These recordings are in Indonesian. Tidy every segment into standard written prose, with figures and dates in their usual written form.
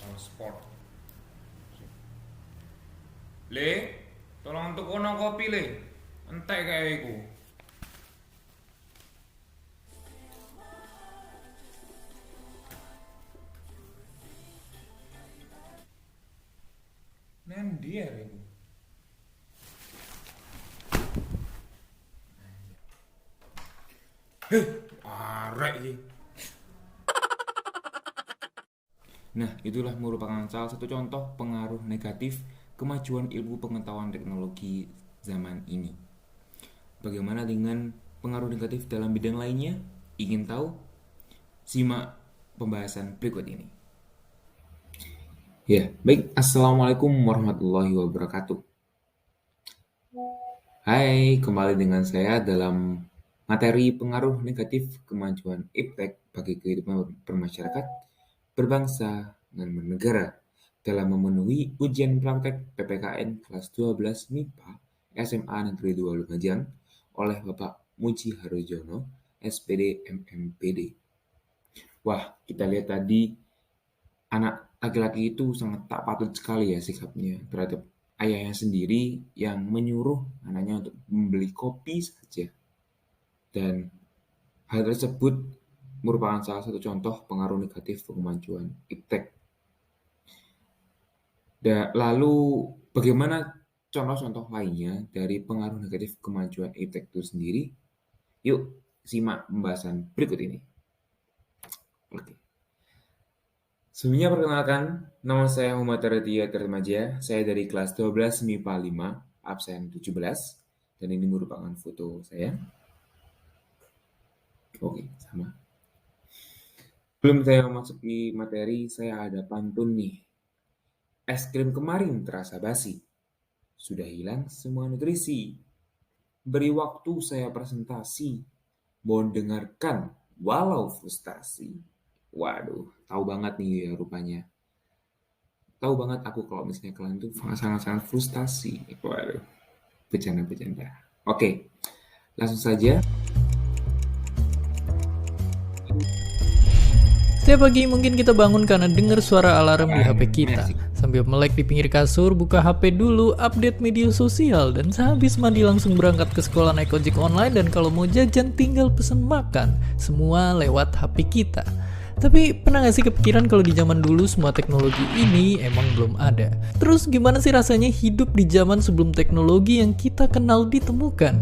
Oh, sport. Le, tolong tukono kopi le. Entek kayak iku. Nendi ya iku. Arek iki. Nah, itulah merupakan salah satu contoh pengaruh negatif kemajuan ilmu pengetahuan teknologi zaman ini. Bagaimana dengan pengaruh negatif dalam bidang lainnya? Ingin tahu? Simak pembahasan berikut ini. Ya, baik. Assalamualaikum warahmatullahi wabarakatuh. Hai, kembali dengan saya dalam materi pengaruh negatif kemajuan iptek bagi kehidupan bermasyarakat, berbangsa, dan bernegara dalam memenuhi ujian praktek PPKN kelas 12 MIPA SMA Negeri 2 Lumajang oleh Bapak Muji Harojono, SPD MMPD. Wah, kita lihat tadi anak laki-laki itu sangat tak patut sekali ya sikapnya terhadap ayahnya sendiri yang menyuruh anaknya untuk membeli kopi saja. Dan hal tersebut merupakan salah satu contoh pengaruh negatif kemajuan iptek. Lalu bagaimana contoh-contoh lainnya dari pengaruh negatif kemajuan iptek itu sendiri? Yuk simak pembahasan berikut ini. Oke. Sebelumnya perkenalkan, nama saya Muhammad Raditya Tirtamaja. Saya dari kelas 12 MIPA 5, absen 17, dan ini merupakan foto saya. Oke, sama. Sebelum saya memasuki materi, saya ada pantun nih. Es krim kemarin terasa basi, sudah hilang semua nutrisi. Beri waktu saya presentasi, mohon dengarkan walau frustasi. Waduh, tahu banget nih ya rupanya. Tahu banget aku kalau misalnya kalian tuh sangat-sangat frustasi. Waduh, bercanda-bercanda. Oke, langsung saja. Setiap pagi mungkin kita bangun karena dengar suara alarm di HP kita. Sambil melek di pinggir kasur, buka HP dulu, update media sosial, dan sehabis mandi langsung berangkat ke sekolah naik ojek online, dan kalau mau jajan tinggal pesan makan. Semua lewat HP kita. Tapi pernah gak sih kepikiran kalau di zaman dulu semua teknologi ini emang belum ada? Terus gimana sih rasanya hidup di zaman sebelum teknologi yang kita kenal ditemukan?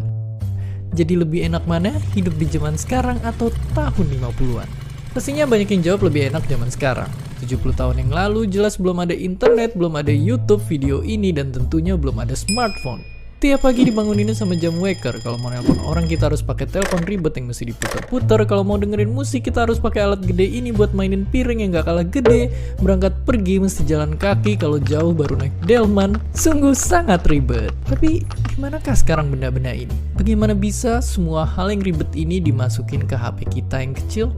Jadi lebih enak mana hidup di zaman sekarang atau tahun 50-an? Pastinya banyak yang jawab lebih enak zaman sekarang. 70 tahun yang lalu jelas belum ada internet, belum ada YouTube video ini, dan tentunya belum ada smartphone. Tiap pagi dibangunin sama jam waker. Kalau mau nelpon orang kita harus pakai telepon ribet yang mesti diputar-putar. Kalau mau dengerin musik kita harus pakai alat gede ini buat mainin piring yang gak kalah gede. Berangkat pergi mesti jalan kaki, kalau jauh baru naik delman. Sungguh sangat ribet. Tapi dimanakah sekarang benda-benda ini? Bagaimana bisa semua hal yang ribet ini dimasukin ke HP kita yang kecil?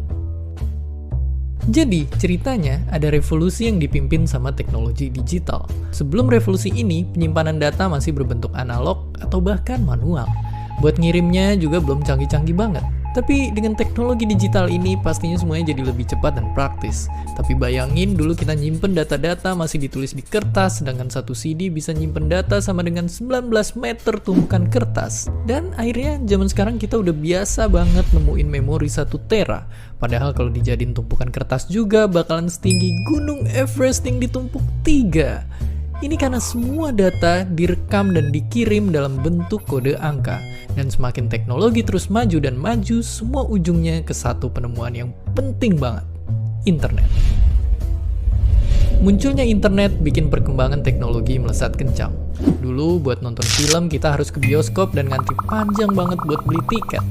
Jadi, ceritanya ada revolusi yang dipimpin sama teknologi digital. Sebelum revolusi ini, penyimpanan data masih berbentuk analog atau bahkan manual. Buat ngirimnya juga belum canggih-canggih banget. Tapi dengan teknologi digital ini pastinya semuanya jadi lebih cepat dan praktis. Tapi bayangin dulu kita nyimpen data-data masih ditulis di kertas, sedangkan satu CD bisa nyimpen data sama dengan 19 meter tumpukan kertas. Dan akhirnya zaman sekarang kita udah biasa banget nemuin memori 1 tera. Padahal kalau dijadiin tumpukan kertas juga bakalan setinggi Gunung Everest yang ditumpuk 3. Ini karena semua data direkam dan dikirim dalam bentuk kode angka. Dan semakin teknologi terus maju dan maju, semua ujungnya ke satu penemuan yang penting banget. Internet. Munculnya internet bikin perkembangan teknologi melesat kencang. Dulu buat nonton film kita harus ke bioskop dan ngantri panjang banget buat beli tiket.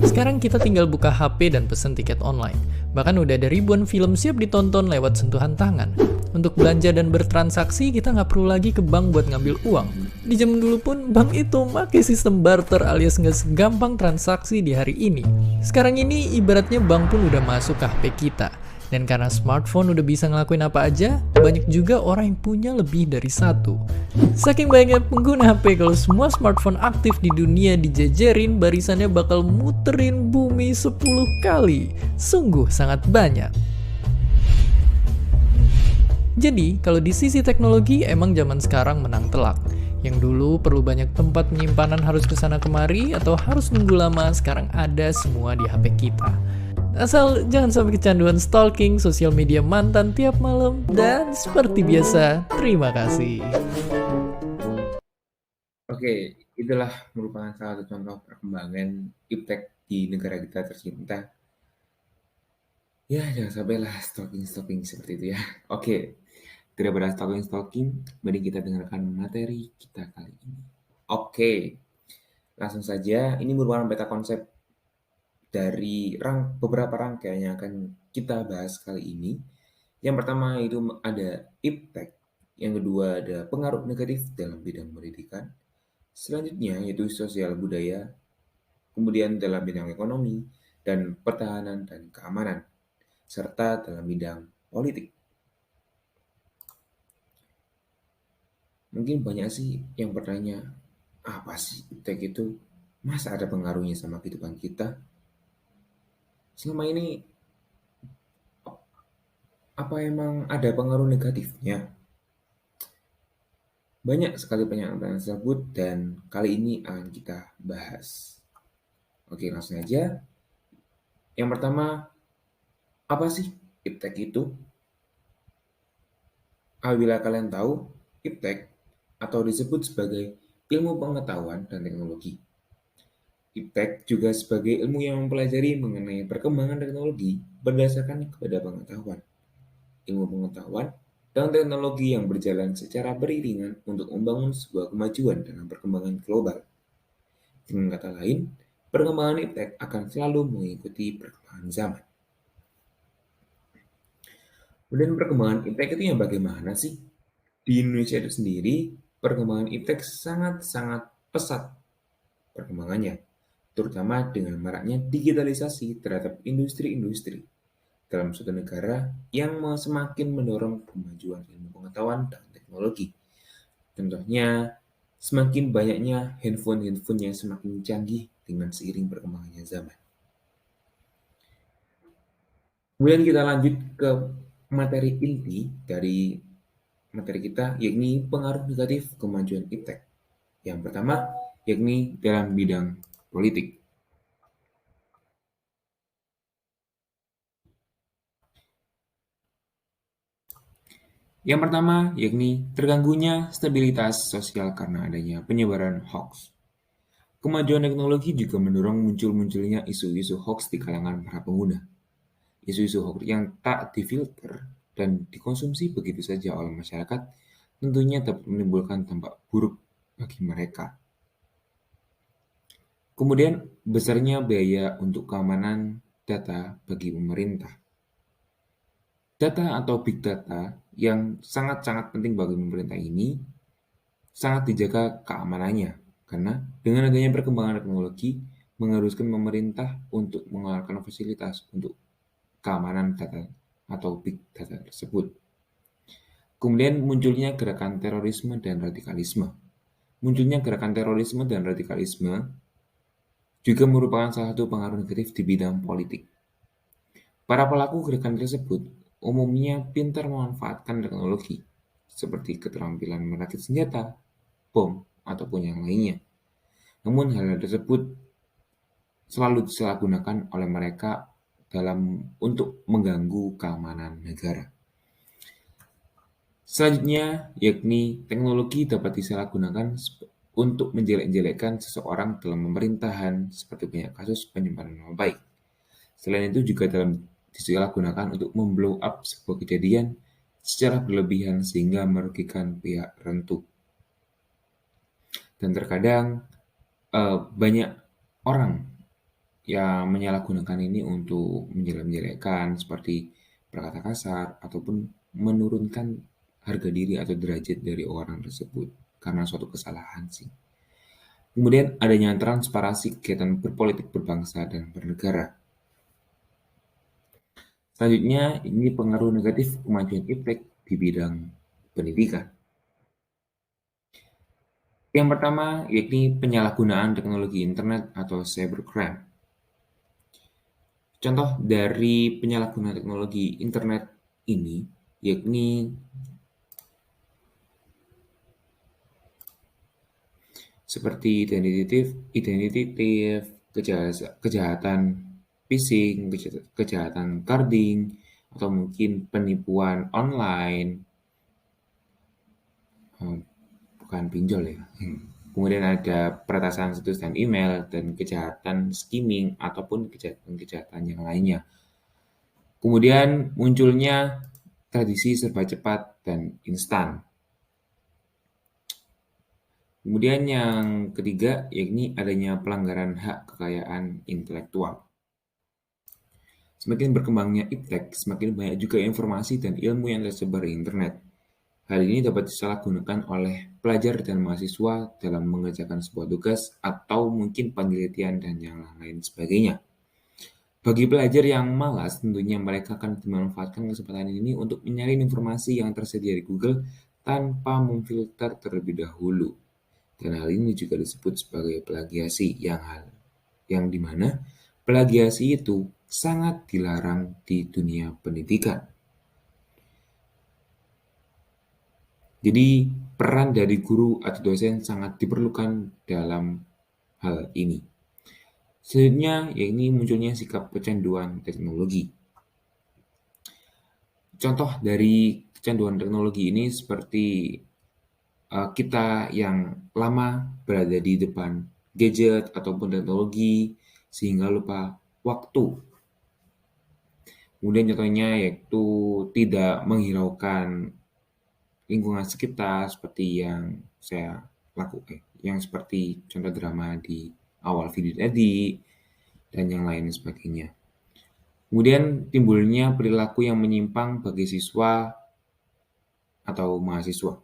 Sekarang kita tinggal buka HP dan pesen tiket online. Bahkan udah ada ribuan film siap ditonton lewat sentuhan tangan. Untuk belanja dan bertransaksi kita nggak perlu lagi ke bank buat ngambil uang. Di zaman dulu pun bank itu pakai sistem barter alias nggak segampang transaksi di hari ini. Sekarang ini ibaratnya bank pun udah masuk ke HP kita. Dan karena smartphone udah bisa ngelakuin apa aja, banyak juga orang yang punya lebih dari satu. Saking banyaknya pengguna HP, kalau semua smartphone aktif di dunia dijejerin, barisannya bakal muterin bumi 10 kali. Sungguh sangat banyak. Jadi, kalau di sisi teknologi emang zaman sekarang menang telak. Yang dulu perlu banyak tempat penyimpanan harus kesana kemari atau harus nunggu lama, sekarang ada semua di HP kita. Asal jangan sampai kecanduan stalking sosial media mantan tiap malam. Dan seperti biasa, terima kasih. Oke, itulah merupakan salah satu contoh perkembangan iptek di negara kita tercinta. Ya, jangan sampailah stalking-stalking seperti itu ya. Oke, daripada stalking-stalking, mari kita dengarkan materi kita kali ini. Oke, langsung saja. Ini merupakan beta konsep dari beberapa rangkaian yang akan kita bahas kali ini. Yang pertama itu ada iptek, yang kedua ada pengaruh negatif dalam bidang pendidikan, selanjutnya yaitu sosial budaya, kemudian dalam bidang ekonomi dan pertahanan dan keamanan, serta dalam bidang politik. Mungkin banyak sih yang bertanya, apa sih iptek itu? Masa ada pengaruhnya sama kehidupan kita? Selama ini, apa emang ada pengaruh negatifnya? Banyak sekali pernyataan tersebut dan kali ini akan kita bahas. Oke, langsung aja. Yang pertama, apa sih iptek itu? Apabila kalian tahu, iptek atau disebut sebagai ilmu pengetahuan dan teknologi. Iptek juga sebagai ilmu yang mempelajari mengenai perkembangan teknologi berdasarkan kepada pengetahuan. Ilmu pengetahuan dan teknologi yang berjalan secara beriringan untuk membangun sebuah kemajuan dalam perkembangan global. Dengan kata lain, perkembangan iptek akan selalu mengikuti perkembangan zaman. Kemudian perkembangan iptek itu yang bagaimana sih? Di Indonesia itu sendiri, perkembangan iptek sangat-sangat pesat perkembangannya, terutama dengan maraknya digitalisasi terhadap industri-industri dalam suatu negara yang semakin mendorong kemajuan ilmu pengetahuan dan teknologi. Contohnya, semakin banyaknya handphone yang semakin canggih dengan seiring berkembangnya zaman. Kemudian kita lanjut ke materi inti dari materi kita, yakni pengaruh negatif kemajuan iptek. Yang pertama, yakni dalam bidang politik. Yang pertama, yakni terganggunya stabilitas sosial karena adanya penyebaran hoax. Kemajuan teknologi juga mendorong munculnya isu-isu hoax di kalangan para pengguna. Isu-isu hoax yang tak difilter dan dikonsumsi begitu saja oleh masyarakat tentunya dapat menimbulkan dampak buruk bagi mereka. Kemudian, besarnya biaya untuk keamanan data bagi pemerintah. Data atau big data yang sangat-sangat penting bagi pemerintah ini sangat dijaga keamanannya, karena dengan adanya perkembangan teknologi mengharuskan pemerintah untuk mengeluarkan fasilitas untuk keamanan data atau big data tersebut. Kemudian munculnya gerakan terorisme dan radikalisme. Munculnya gerakan terorisme dan radikalisme juga merupakan salah satu pengaruh negatif di bidang politik. Para pelaku gerakan tersebut umumnya pintar memanfaatkan teknologi, seperti keterampilan merakit senjata, bom, ataupun yang lainnya. Namun hal tersebut selalu disalahgunakan oleh mereka untuk mengganggu keamanan negara. Selanjutnya, yakni teknologi dapat disalahgunakan untuk menjelek-jelekkan seseorang dalam pemerintahan, seperti banyak kasus penyimpanan nama baik. Selain itu juga disalahgunakan untuk memblow up sebuah kejadian secara berlebihan sehingga merugikan pihak tertentu. Dan terkadang banyak orang yang menyalahgunakan ini untuk menjelek-jelekkan seperti berkata kasar ataupun menurunkan harga diri atau derajat dari orang tersebut karena suatu kesalahan sih. Kemudian adanya transparansi kegiatan berpolitik berbangsa dan bernegara. Selanjutnya, ini pengaruh negatif kemajuan iptek di bidang pendidikan. Yang pertama, yakni penyalahgunaan teknologi internet atau cybercrime. Contoh dari penyalahgunaan teknologi internet ini, yakni seperti identity theft, kejahatan phishing, kejahatan carding, atau mungkin penipuan online, bukan pinjol ya. Kemudian ada peretasan situs dan email dan kejahatan skimming ataupun kejahatan yang lainnya. Kemudian munculnya tradisi serba cepat dan instan. Kemudian yang ketiga, yakni adanya pelanggaran hak kekayaan intelektual. Semakin berkembangnya iptek, semakin banyak juga informasi dan ilmu yang tersebar di internet. Hal ini dapat disalahgunakan oleh pelajar dan mahasiswa dalam mengerjakan sebuah tugas atau mungkin penelitian dan yang lain sebagainya. Bagi pelajar yang malas, tentunya mereka akan memanfaatkan kesempatan ini untuk mencari informasi yang tersedia di Google tanpa memfilter terlebih dahulu. Dan hal ini juga disebut sebagai plagiasi yang dimana plagiasi itu sangat dilarang di dunia pendidikan. Jadi peran dari guru atau dosen sangat diperlukan dalam hal ini. Selanjutnya, yakni munculnya sikap kecanduan teknologi. Contoh dari kecanduan teknologi ini seperti kita yang lama berada di depan gadget ataupun teknologi sehingga lupa waktu. Kemudian contohnya yaitu tidak menghiraukan lingkungan sekitar seperti yang saya lakukan, yang seperti contoh drama di awal video tadi dan yang lain sebagainya. Kemudian timbulnya perilaku yang menyimpang bagi siswa atau mahasiswa.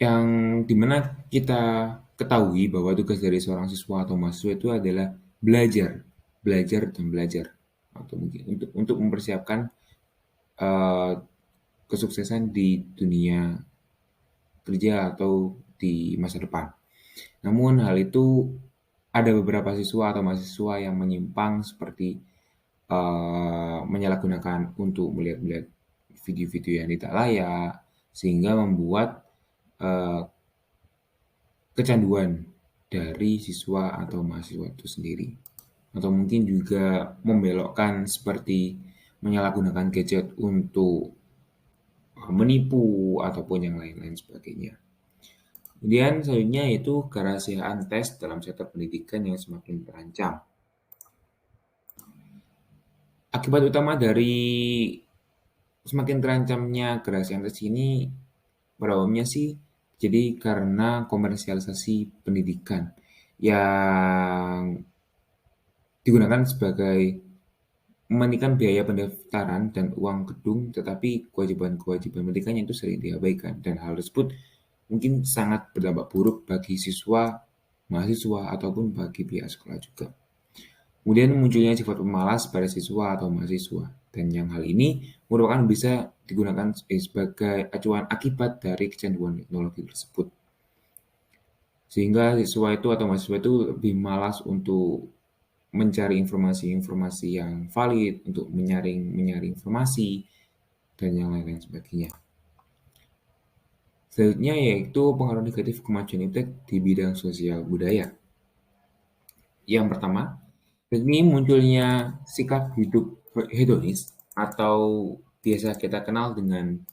Yang dimana kita ketahui bahwa tugas dari seorang siswa atau mahasiswa itu adalah belajar dan belajar, atau mungkin untuk mempersiapkan kesuksesan di dunia kerja atau di masa depan. Namun hal itu ada beberapa siswa atau mahasiswa yang menyimpang seperti menyalahgunakan untuk melihat video-video yang tidak layak sehingga membuat kecanduan dari siswa atau mahasiswa itu sendiri. Atau mungkin juga membelokkan seperti menyalahgunakan gadget untuk menipu ataupun yang lain-lain sebagainya. Kemudian selanjutnya yaitu kerahasiaan tes dalam sektor pendidikan yang semakin terancam. Akibat utama dari semakin terancamnya kerahasiaan tes ini pada umumnya sih jadi karena komersialisasi pendidikan yang digunakan sebagai mementingkan biaya pendaftaran dan uang gedung, tetapi kewajiban-kewajipan pendidikannya itu sering diabaikan, dan hal tersebut mungkin sangat berdampak buruk bagi siswa, mahasiswa, ataupun bagi pihak sekolah juga. Kemudian munculnya sifat pemalas pada siswa atau mahasiswa, dan yang hal ini merupakan bisa digunakan sebagai acuan akibat dari kecanduan teknologi tersebut. Sehingga siswa itu atau mahasiswa itu lebih malas untuk mencari informasi-informasi yang valid, untuk menyaring informasi, dan yang lain-lain sebagainya. Selanjutnya yaitu pengaruh negatif kemajuan iptek di bidang sosial budaya. Yang pertama, yakni munculnya sikap hidup hedonis atau biasa kita kenal dengan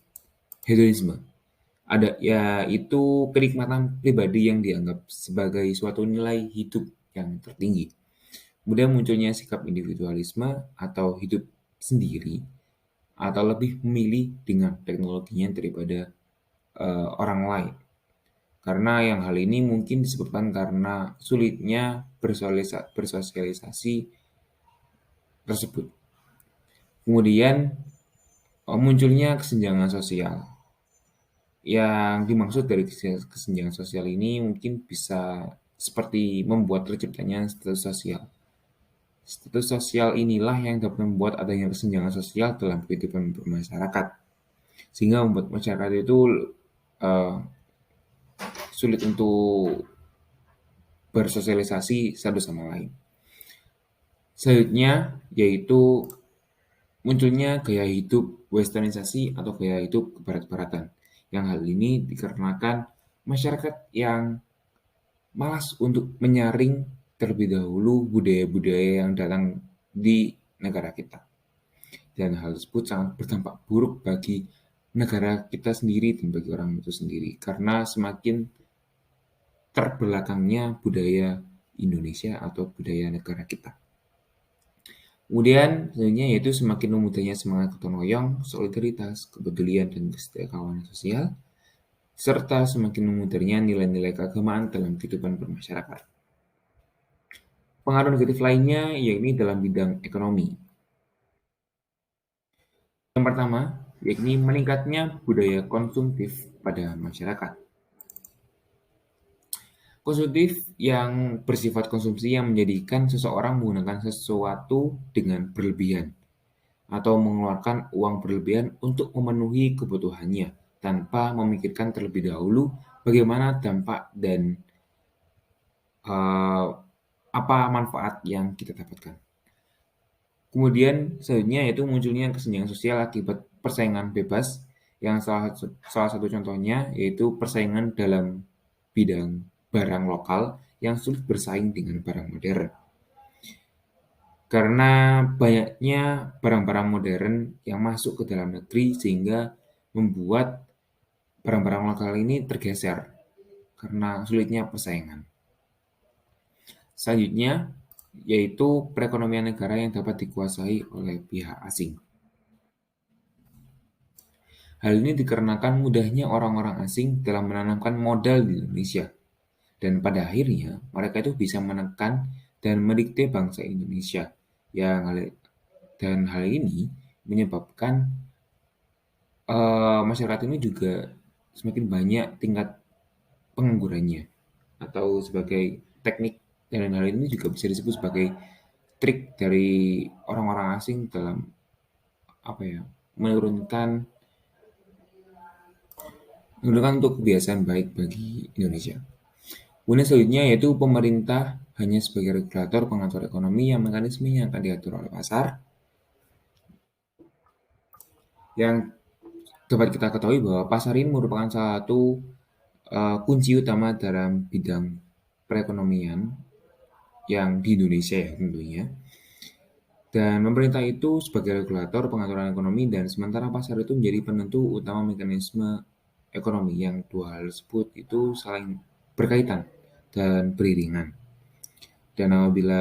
hedonisme. Yaitu kenikmatan pribadi yang dianggap sebagai suatu nilai hidup yang tertinggi. Kemudian munculnya sikap individualisme atau hidup sendiri atau lebih memilih dengan teknologinya daripada orang lain. Karena yang hal ini mungkin disebabkan karena sulitnya bersosialisasi tersebut. Kemudian munculnya kesenjangan sosial. Yang dimaksud dari kesenjangan sosial ini mungkin bisa seperti membuat terciptanya status sosial. Status sosial inilah yang dapat membuat adanya kesenjangan sosial dalam kehidupan bermasyarakat. Sehingga membuat masyarakat itu sulit untuk bersosialisasi satu sama lain. Selanjutnya yaitu munculnya gaya hidup westernisasi atau gaya hidup kebarat-baratan. Yang hal ini dikarenakan masyarakat yang malas untuk menyaring terlebih dahulu budaya-budaya yang datang di negara kita. Dan hal tersebut sangat berdampak buruk bagi negara kita sendiri dan bagi orang itu sendiri. Karena semakin terbelakangnya budaya Indonesia atau budaya negara kita. Kemudian selanjutnya yaitu semakin memudahnya semangat gotong royong, solidaritas, kepedulian, dan kesetiakawanan sosial, serta semakin memudahnya nilai-nilai keagamaan dalam kehidupan bermasyarakat. Pengaruh negatif lainnya yakni dalam bidang ekonomi. Yang pertama, yakni meningkatnya budaya konsumtif pada masyarakat. Konsumtif yang bersifat konsumsi yang menjadikan seseorang menggunakan sesuatu dengan berlebihan atau mengeluarkan uang berlebihan untuk memenuhi kebutuhannya tanpa memikirkan terlebih dahulu bagaimana dampak dan apa manfaat yang kita dapatkan. Kemudian selanjutnya yaitu munculnya kesenjangan sosial akibat persaingan bebas yang salah satu contohnya yaitu persaingan dalam bidang barang lokal yang sulit bersaing dengan barang modern. Karena banyaknya barang-barang modern yang masuk ke dalam negeri sehingga membuat barang-barang lokal ini tergeser karena sulitnya persaingan. Selanjutnya yaitu perekonomian negara yang dapat dikuasai oleh pihak asing. Hal ini dikarenakan mudahnya orang-orang asing dalam menanamkan modal di Indonesia. Dan pada akhirnya mereka itu bisa menekan dan mendikte bangsa Indonesia. Dan hal ini menyebabkan masyarakat ini juga semakin banyak tingkat penganggurannya. Atau sebagai teknik dan hal ini juga bisa disebut sebagai trik dari orang-orang asing dalam menurunkan untuk kebiasaan baik bagi Indonesia. Kemudian selanjutnya yaitu pemerintah hanya sebagai regulator pengatur ekonomi yang mekanismenya akan diatur oleh pasar. Yang dapat kita ketahui bahwa pasar ini merupakan salah satu kunci utama dalam bidang perekonomian yang di Indonesia ya tentunya. Dan pemerintah itu sebagai regulator pengaturan ekonomi dan sementara pasar itu menjadi penentu utama mekanisme ekonomi yang dua hal tersebut itu saling berkaitan dan beriringan. Dan apabila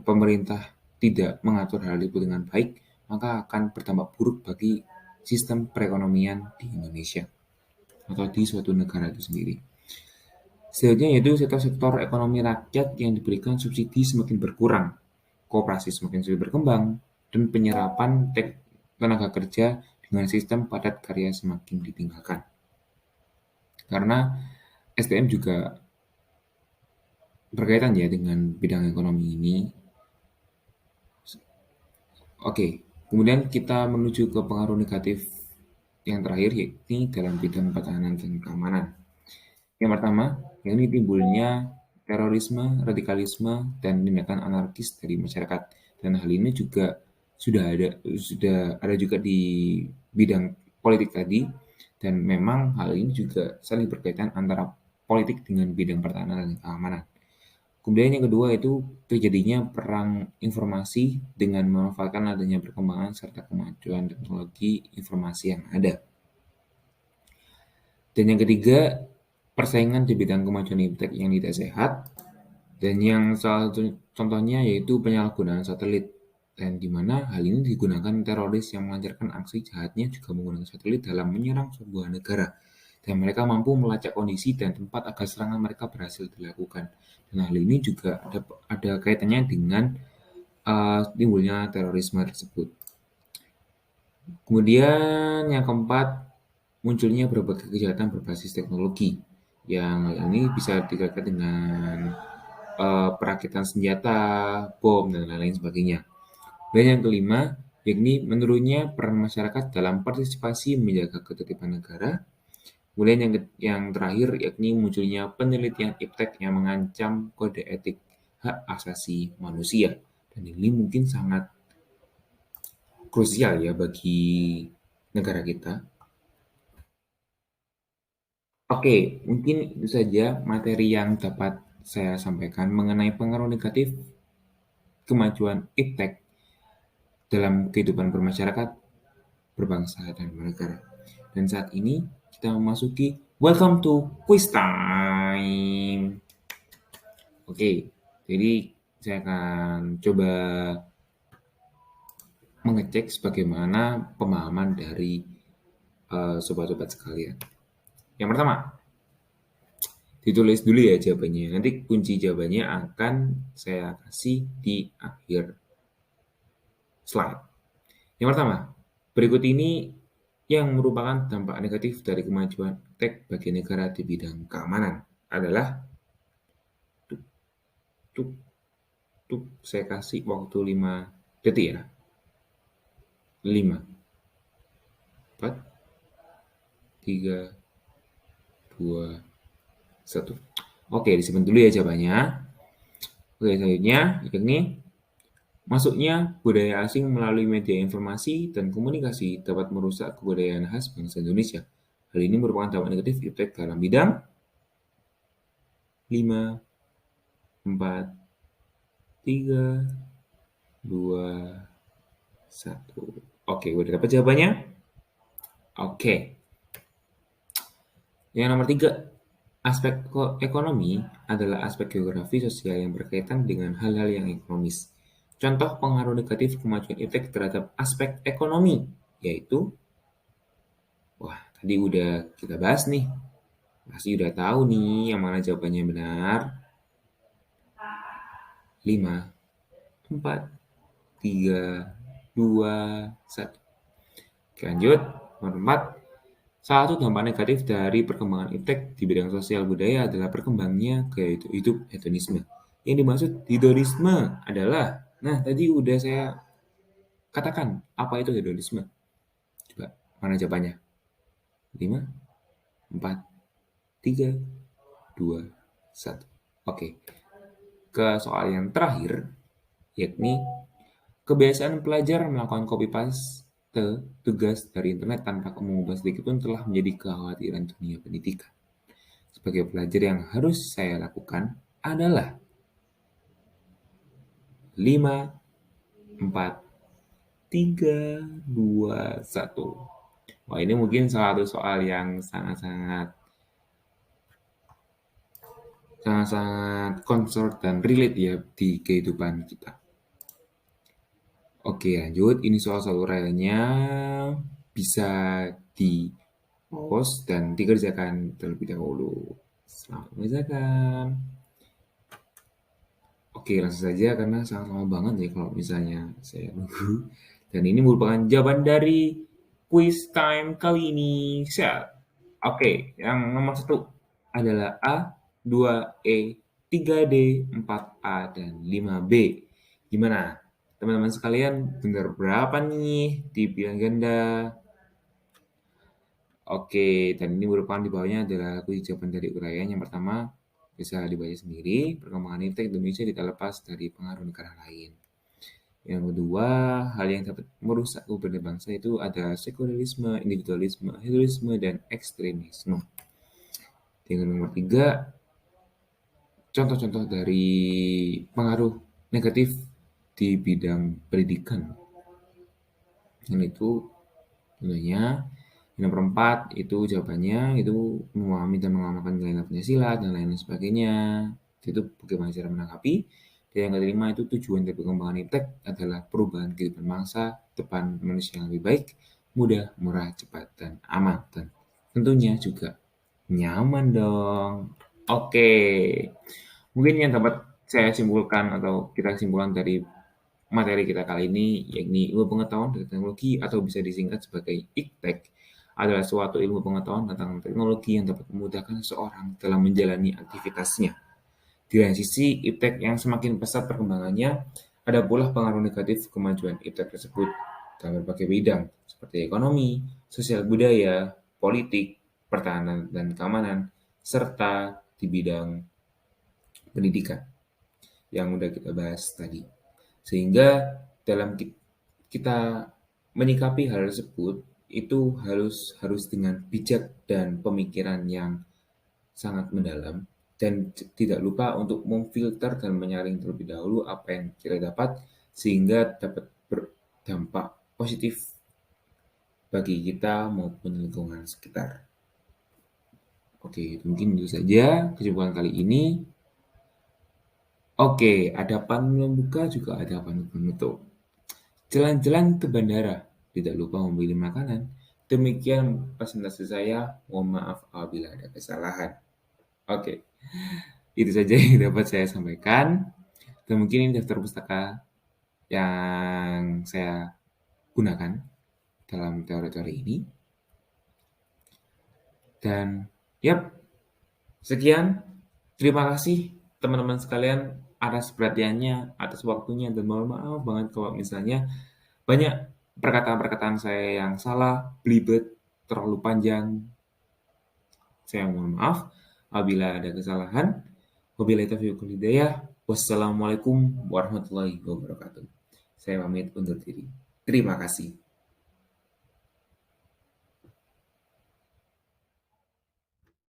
pemerintah tidak mengatur hal itu dengan baik, maka akan berdampak buruk bagi sistem perekonomian di Indonesia atau di suatu negara itu sendiri. Selanjutnya yaitu sektor-sektor ekonomi rakyat yang diberikan subsidi semakin berkurang, koperasi semakin sulit berkembang, dan penyerapan tenaga kerja dengan sistem padat karya semakin ditinggalkan. Karena SDM juga berkaitan ya dengan bidang ekonomi ini. Oke, kemudian kita menuju ke pengaruh negatif yang terakhir yakni dalam bidang pertahanan dan keamanan. Yang pertama, yakni timbulnya terorisme, radikalisme, dan tindakan anarkis dari masyarakat. Dan hal ini juga sudah ada juga di bidang politik tadi. Dan memang hal ini juga saling berkaitan antara politik dengan bidang pertahanan dan keamanan. Kemudian yang kedua itu terjadinya perang informasi dengan memanfaatkan adanya perkembangan serta kemajuan teknologi informasi yang ada. Dan yang ketiga, persaingan di bidang kemajuan iptek yang tidak sehat. Dan yang salah satu contohnya yaitu penyalahgunaan satelit. Dan di mana hal ini digunakan teroris yang melancarkan aksi jahatnya juga menggunakan satelit dalam menyerang sebuah negara. Dan mereka mampu melacak kondisi dan tempat agar serangan mereka berhasil dilakukan. Dan hal ini juga ada kaitannya dengan timbulnya terorisme tersebut. Kemudian yang keempat, munculnya berbagai kejahatan berbasis teknologi yang ini bisa dikaitkan dengan perakitan senjata, bom, dan lain-lain sebagainya. Dan yang kelima, yakni menurunnya peran masyarakat dalam partisipasi menjaga ketertiban negara. Kemudian yang terakhir, yakni munculnya penelitian iptek yang mengancam kode etik hak asasi manusia. Dan ini mungkin sangat krusial ya bagi negara kita. Oke, mungkin itu saja materi yang dapat saya sampaikan mengenai pengaruh negatif kemajuan iptek dalam kehidupan bermasyarakat, berbangsa, dan bernegara. Dan saat ini kita memasuki welcome to quiz time. Oke, jadi saya akan coba mengecek bagaimana pemahaman dari sobat-sobat sekalian. Yang pertama, ditulis dulu ya jawabannya. Nanti kunci jawabannya akan saya kasih di akhir slide. Yang pertama, berikut ini yang merupakan dampak negatif dari kemajuan tech bagi negara di bidang keamanan adalah tuk, tuk, saya kasih waktu 5 detik ya. 5, 4, 3, 2, 1. Oke, disimpan dulu ya jawabannya. Oke, selanjutnya yakni masuknya budaya asing melalui media informasi dan komunikasi dapat merusak kebudayaan khas bangsa Indonesia. Hal ini merupakan dampak negatif iptek dalam bidang 5, 4, 3, 2, 1. Oke, udah dapat jawabannya? Oke. Yang nomor 3, aspek ekonomi adalah aspek geografi sosial yang berkaitan dengan hal-hal yang ekonomis. Contoh pengaruh negatif kemajuan iptek terhadap aspek ekonomi, yaitu, wah tadi udah kita bahas nih, pasti udah tahu nih yang mana jawabannya benar. 5, 4, 3, 2, 1. Oke, lanjut. Nomor 4, salah satu dampak negatif dari perkembangan iptek di bidang sosial budaya adalah berkembangnya gaya hidup hedonisme. Yang dimaksud hedonisme adalah, nah tadi udah saya katakan, apa itu hedonisme? Coba, mana jawabannya? 5, 4, 3, 2, 1. Oke, ke soal yang terakhir, yakni kebiasaan pelajar melakukan copy paste tugas dari internet tanpa mengubah sedikit pun telah menjadi kekhawatiran dunia pendidikan. Sebagai pelajar yang harus saya lakukan adalah 5, 4, 3, 2, 1. Wah, ini mungkin salah satu soal yang sangat-sangat concern dan relate ya di kehidupan kita. Oke, lanjut. Ini soal salurannya bisa di pause dan dikerjakan terlebih dahulu. Selamat mengerjakan. Oke, langsung saja karena sangat lama banget ya kalau misalnya saya nunggu. Dan ini merupakan jawaban dari quiz time kali ini. Set. Oke, yang nomor 1 adalah A, 2E, 3D, 4A, dan 5B. Gimana? Teman-teman sekalian, benar berapa nih di pilihan ganda? Oke, dan ini merupakan di bawahnya adalah kunci jawaban dari uraian. Yang pertama, bisa dibaca sendiri, perkembangan iptek Indonesia tidak lepas dari pengaruh negara lain. Yang kedua, hal yang dapat merusak keberagaman bangsa itu ada sekularisme, individualisme, hedonisme, dan ekstremisme. Dengan nomor 3, contoh-contoh dari pengaruh negatif di bidang pendidikan. Yang itu tentunya nomor 4 itu jawabannya itu memahami dan mengamalkan nilai Pancasila dan lain sebagainya. Itu bagaimana cara menanggapi. Dan yang kelima itu tujuan dari pengembangan iptek adalah perubahan kehidupan bangsa, depan manusia yang lebih baik, mudah, murah, cepat, dan aman. Dan tentunya juga nyaman dong. Oke, mungkin yang dapat saya simpulkan atau kita simpulkan dari materi kita kali ini yakni ilmu pengetahuan dan teknologi atau bisa disingkat sebagai iptek adalah suatu ilmu pengetahuan tentang teknologi yang dapat memudahkan seseorang dalam menjalani aktivitasnya. Di lain sisi, iptek yang semakin pesat perkembangannya, ada pula pengaruh negatif kemajuan iptek tersebut dalam berbagai bidang seperti ekonomi, sosial budaya, politik, pertahanan dan keamanan, serta di bidang pendidikan yang udah kita bahas tadi. Sehingga dalam kita menyikapi hal tersebut itu harus dengan bijak dan pemikiran yang sangat mendalam dan tidak lupa untuk memfilter dan menyaring terlebih dahulu apa yang kita dapat sehingga dapat berdampak positif bagi kita maupun lingkungan sekitar. Oke, mungkin itu saja kesimpulan kali ini. Oke, ada pantun membuka juga ada pantun menutup. Jalan-jalan ke bandara, tidak lupa membeli makanan. Demikian presentasi saya. Mohon maaf apabila ada kesalahan. Oke, itu saja yang dapat saya sampaikan. Dan mungkin ini daftar pustaka yang saya gunakan dalam teori-teori ini. Dan, yap, sekian. Terima kasih teman-teman sekalian atas perhatiannya, atas waktunya, dan mohon maaf banget kalau misalnya banyak perkataan-perkataan saya yang salah, belibet, terlalu panjang. Saya mohon maaf apabila ada kesalahan. Wabillahi taufiq wal hidayah. Wassalamualaikum warahmatullahi wabarakatuh. Saya pamit undur diri. Terima kasih.